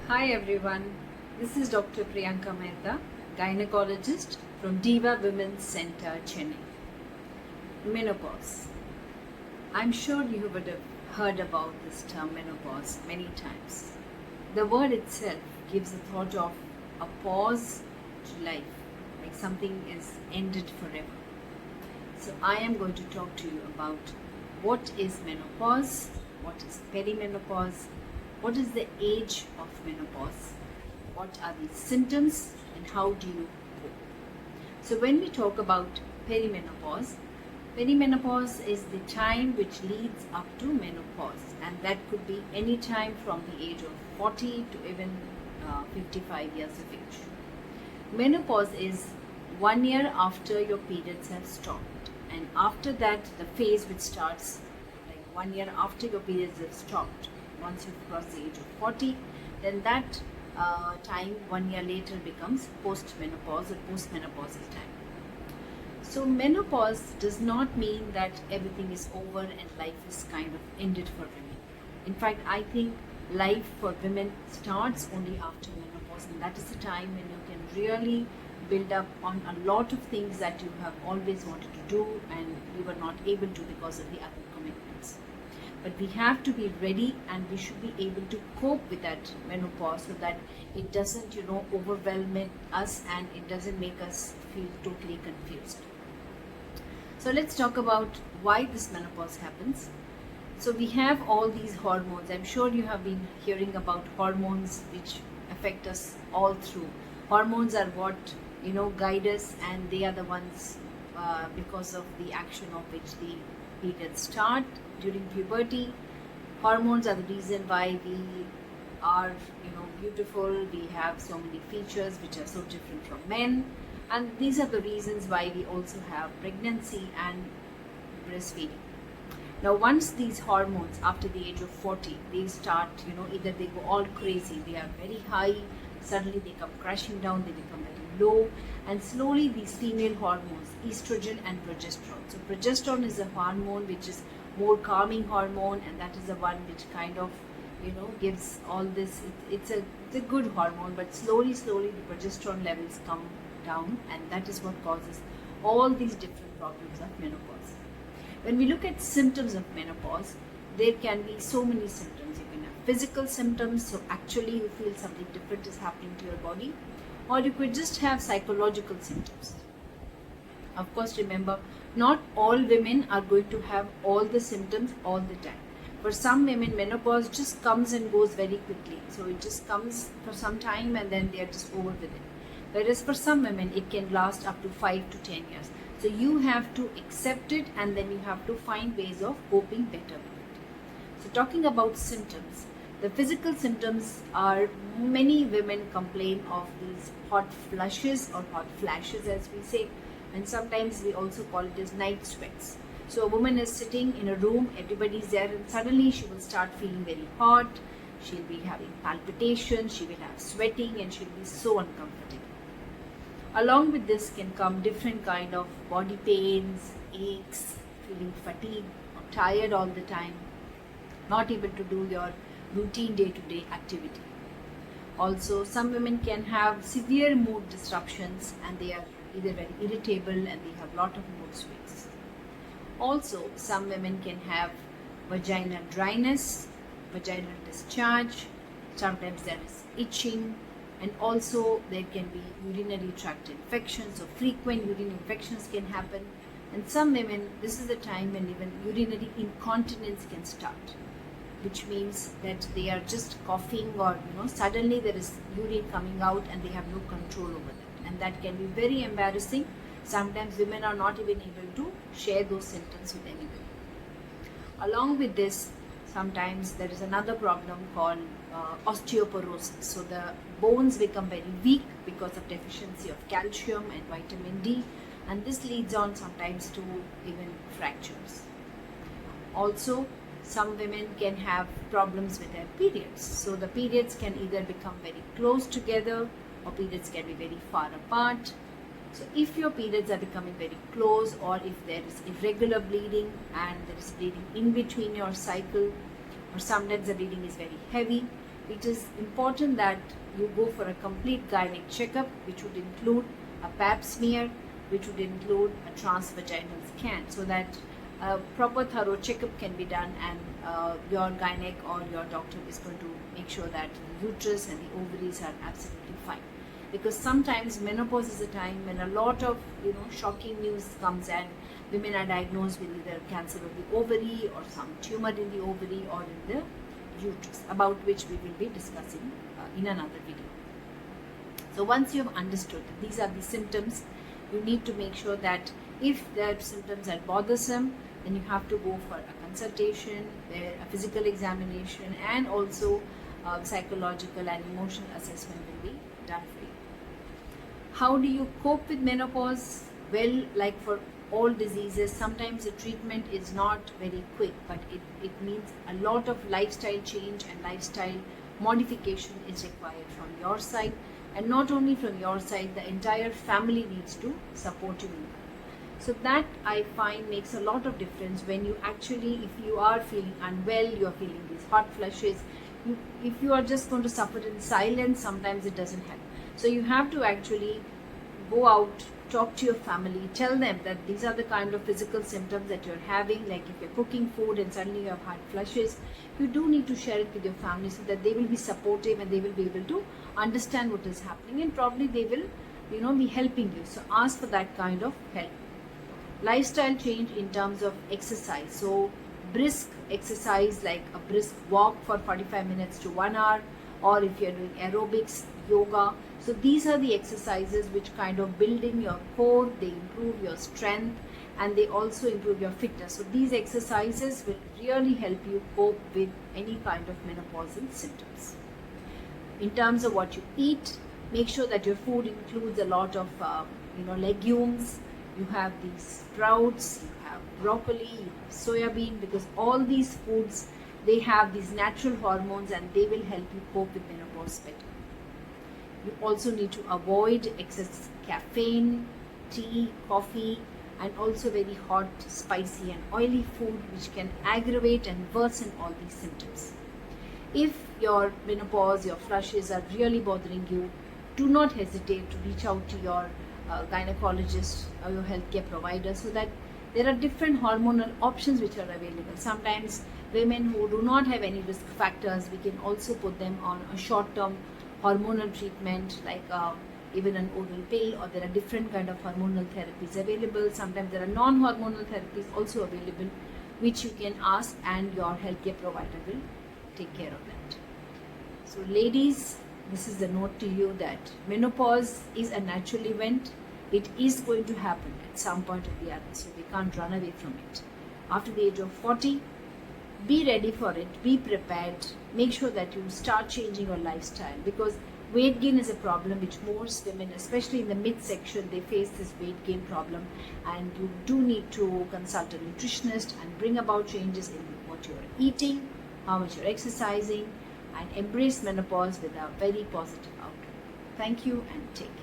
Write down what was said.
Hi everyone, this is Dr. Priyanka Mehta, gynecologist from Diva Women's Center, Chennai. Menopause. I'm sure you would have heard about this term menopause many times. The word itself gives a thought of a pause to life, like something is ended forever. So I am going to talk to you about what is menopause, what is perimenopause, what is the age of menopause, what are the symptoms, and how do you cope. So when we talk about perimenopause, perimenopause is the time which leads up to menopause, and that could be any time from the age of 40 to even 55 years of age. Menopause is 1 year after your periods have stopped, and after that the phase which starts like 1 year after your periods have stopped, once you've crossed the age of 40, then that time 1 year later becomes postmenopause or postmenopausal time. So menopause does not mean that everything is over and life is kind of ended for women. In fact, I think life for women starts only after menopause, and that is the time when you can really build up on a lot of things that you have always wanted to do and you were not able to because of the other commitments. But we have to be ready, and we should be able to cope with that menopause so that it doesn't, overwhelm us and it doesn't make us feel totally confused. So let's talk about why this menopause happens. So we have all these hormones. I'm sure you have been hearing about hormones which affect us all through. Hormones are what guide us, and they are the ones because of the action of which the periods start during puberty. Hormones are the reason why we are beautiful. We have so many features which are so different from men, and these are the reasons why we also have pregnancy and breastfeeding. Now once these hormones after the age of 40, they start, either they go all crazy, they are very high, suddenly they come crashing down, they become very low, and slowly these female hormones, estrogen and progesterone. So progesterone is a hormone which is more calming hormone, and that is the one which kind of gives all this. It's a good hormone, but slowly the progesterone levels come down, and that is what causes all these different problems of menopause. When we look at symptoms of menopause, there can be so many symptoms. You can have physical symptoms, so actually you feel something different is happening to your body, or you could just have psychological symptoms. Of course, remember, not all women are going to have all the symptoms all the time. For some women, menopause just comes and goes very quickly. So it just comes for some time and then they are just over with it. Whereas for some women, it can last up to 5 to 10 years. So you have to accept it, and then you have to find ways of coping better with it. So talking about symptoms, the physical symptoms are, many women complain of these hot flushes or hot flashes as we say, and sometimes we also call it as night sweats. So a woman is sitting in a room, everybody's there, and suddenly she will start feeling very hot, she'll be having palpitations, she will have sweating, and she'll be so uncomfortable. Along with this can come different kind of body pains, aches, feeling fatigued or tired all the time, not able to do your routine day-to-day activity. Also, some women can have severe mood disruptions, and they are either very irritable and they have lot of mood swings. Also, some women can have vaginal dryness, vaginal discharge, sometimes there is itching, and also there can be urinary tract infections, so frequent urine infections can happen. And some women, this is the time when even urinary incontinence can start, which means that they are just coughing, or suddenly there is urine coming out and they have no control over that, and that can be very embarrassing. Sometimes women are not even able to share those symptoms with anybody. Along with this, sometimes there is another problem called osteoporosis. So the bones become very weak because of deficiency of calcium and vitamin D, and this leads on sometimes to even fractures. Also, some women can have problems with their periods. So the periods can either become very close together, or periods can be very far apart. So if your periods are becoming very close, or if there is irregular bleeding and there is bleeding in between your cycle, or sometimes the bleeding is very heavy, it is important that you go for a complete gynec checkup, which would include a pap smear, which would include a transvaginal scan, so that a proper thorough checkup can be done, and your gynec or your doctor is going to make sure that the uterus and the ovaries are absolutely fine. Because sometimes menopause is a time when a lot of shocking news comes, and women are diagnosed with either cancer of the ovary or some tumor in the ovary or in the uterus, about which we will be discussing in another video. So once you have understood these are the symptoms, you need to make sure that if their symptoms are bothersome, then you have to go for a consultation where a physical examination and also psychological and emotional assessment will be done for you. How do you cope with menopause? Well, like for all diseases, sometimes the treatment is not very quick, but it means a lot of lifestyle change and lifestyle modification is required from your side, and not only from your side, the entire family needs to support you in that. So that I find makes a lot of difference when you actually, if you are feeling unwell, you are feeling these hot flushes, if you are just going to suffer in silence, sometimes it doesn't help. So you have to actually go out, talk to your family, tell them that these are the kind of physical symptoms that you're having. Like if you're cooking food and suddenly you have hot flushes, you do need to share it with your family so that they will be supportive and they will be able to understand what is happening, and probably they will be helping you. So ask for that kind of help. Lifestyle change in terms of exercise. So brisk exercise, like a brisk walk for 45 minutes to 1 hour, or if you're doing aerobics, yoga. So these are the exercises which kind of build in your core, they improve your strength, and they also improve your fitness. So these exercises will really help you cope with any kind of menopausal symptoms. In terms of what you eat, make sure that your food includes a lot of legumes. You have these sprouts, you have broccoli, you have soya bean, because all these foods, they have these natural hormones and they will help you cope with menopause better. You also need to avoid excess caffeine, tea, coffee, and also very hot, spicy and oily food, which can aggravate and worsen all these symptoms. If your menopause, your flushes are really bothering you, do not hesitate to reach out to your gynecologist or your healthcare provider, so that there are different hormonal options which are available. Sometimes women who do not have any risk factors, we can also put them on a short-term hormonal treatment, like even an oral pill, or there are different kind of hormonal therapies available. Sometimes there are non-hormonal therapies also available, which you can ask and your healthcare provider will take care of that. So ladies, this is the note to you that menopause is a natural event. It is going to happen at some point or the other, so we can't run away from it. After the age of 40, be ready for it, be prepared, make sure that you start changing your lifestyle, because weight gain is a problem which most women, especially in the midsection, they face this weight gain problem, and you do need to consult a nutritionist and bring about changes in what you are eating, how much you're exercising, and embrace menopause with a very positive outlook. Thank you and take care.